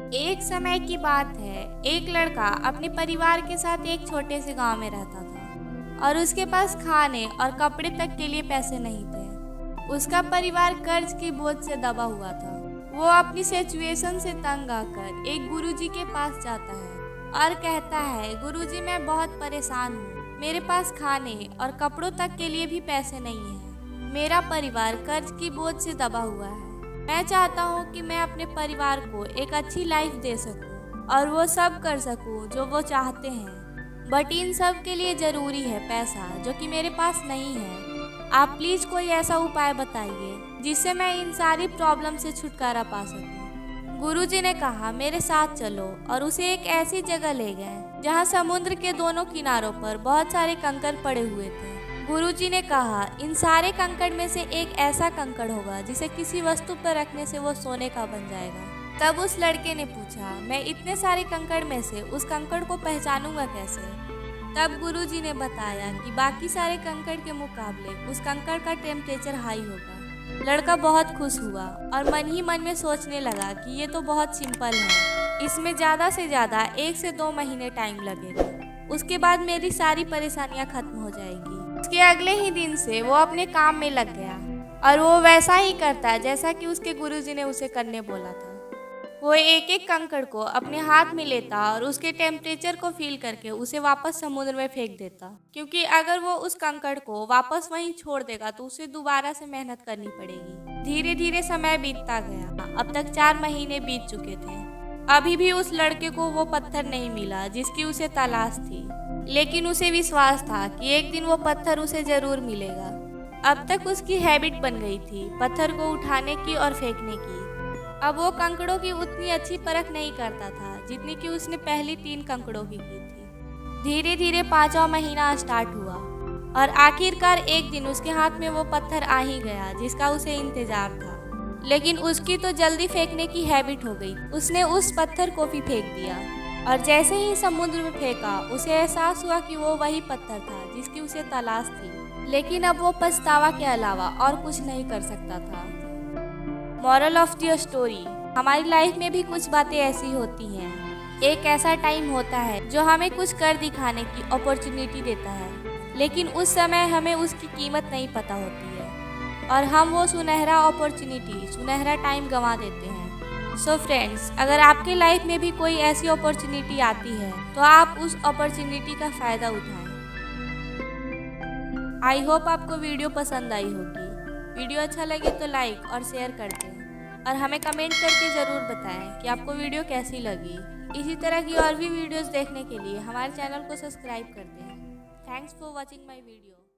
एक समय की बात है, एक लड़का अपने परिवार के साथ एक छोटे से गांव में रहता था और उसके पास खाने और कपड़े तक के लिए पैसे नहीं थे। उसका परिवार कर्ज के बोझ से दबा हुआ था। वो अपनी सिचुएशन से तंग आकर एक गुरुजी के पास जाता है और कहता है, गुरुजी मैं बहुत परेशान हूँ। मेरे पास खाने और कपड़ों तक के लिए भी पैसे नहीं है। मेरा परिवार कर्ज की बोझ से दबा हुआ है। मैं चाहता हूँ कि मैं अपने परिवार को एक अच्छी लाइफ दे सकूँ और वो सब कर सकूँ जो वो चाहते हैं, बट इन सब के लिए ज़रूरी है पैसा, जो कि मेरे पास नहीं है। आप प्लीज़ कोई ऐसा उपाय बताइए जिससे मैं इन सारी प्रॉब्लम से छुटकारा पा सकूँ। गुरुजी ने कहा, मेरे साथ चलो, और उसे एक ऐसी जगह ले गए जहाँ समुद्र के दोनों किनारों पर बहुत सारे कंकड़ पड़े हुए थे। गुरुजी ने कहा, इन सारे कंकड़ में से एक ऐसा कंकड़ होगा जिसे किसी वस्तु पर रखने से वो सोने का बन जाएगा। तब उस लड़के ने पूछा, मैं इतने सारे कंकड़ में से उस कंकड़ को पहचानूंगा कैसे? तब गुरुजी ने बताया कि बाकी सारे कंकड़ के मुकाबले उस कंकड़ का टेम्परेचर हाई होगा। लड़का बहुत खुश हुआ और मन ही मन में सोचने लगा कि ये तो बहुत सिंपल है, इसमें ज़्यादा से ज़्यादा 1 से 2 महीने टाइम लगेगा, उसके बाद मेरी सारी परेशानियाँ खत्म हो जाएगी। उसके अगले ही दिन से वो अपने काम में लग गया और वो वैसा ही करता जैसा कि उसके गुरुजी ने उसे करने बोला था। वो एक एक कंकड़ को अपने हाथ में लेता और उसके टेम्परेचर को फील करके उसे वापस समुद्र में फेंक देता, क्योंकि अगर वो उस कंकड़ को वापस वहीं छोड़ देगा तो उसे दोबारा से मेहनत करनी पड़ेगी। धीरे धीरे समय बीतता गया। अब तक 4 महीने बीत चुके थे। अभी भी उस लड़के को वो पत्थर नहीं मिला जिसकी उसे तलाश थी, लेकिन उसे विश्वास था कि एक दिन वो पत्थर उसे जरूर मिलेगा। अब तक उसकी हैबिट बन गई थी पत्थर को उठाने की और फेंकने की। अब वो कंकड़ों की उतनी अच्छी परख नहीं करता था जितनी कि उसने पहली 3 कंकड़ों की थी। धीरे धीरे 5वां महीना स्टार्ट हुआ और आखिरकार एक दिन उसके हाथ में वो पत्थर आ ही गया जिसका उसे इंतजार था। लेकिन उसकी तो जल्दी फेंकने की हैबिट हो गई। उसने उस पत्थर को भी फेंक दिया और जैसे ही समुद्र में फेंका उसे एहसास हुआ कि वो वही पत्थर था जिसकी उसे तलाश थी। लेकिन अब वो पछतावा के अलावा और कुछ नहीं कर सकता था। मॉरल ऑफ द स्टोरी, हमारी लाइफ में भी कुछ बातें ऐसी होती हैं। एक ऐसा टाइम होता है जो हमें कुछ कर दिखाने की अपॉर्चुनिटी देता है, लेकिन उस समय हमें उसकी कीमत नहीं पता होती है और हम वो सुनहरा अपॉर्चुनिटी, सुनहरा टाइम गंवा देते हैं। सो फ्रेंड्स, अगर आपके लाइफ में भी कोई ऐसी अपॉर्चुनिटी आती है तो आप उस अपॉर्चुनिटी का फ़ायदा उठाएं। आई होप आपको वीडियो पसंद आई होगी। वीडियो अच्छा लगे तो लाइक और शेयर कर दें और हमें कमेंट करके ज़रूर बताएं कि आपको वीडियो कैसी लगी। इसी तरह की और भी वीडियोस देखने के लिए हमारे चैनल को सब्सक्राइब कर दें। Thanks for watching my video.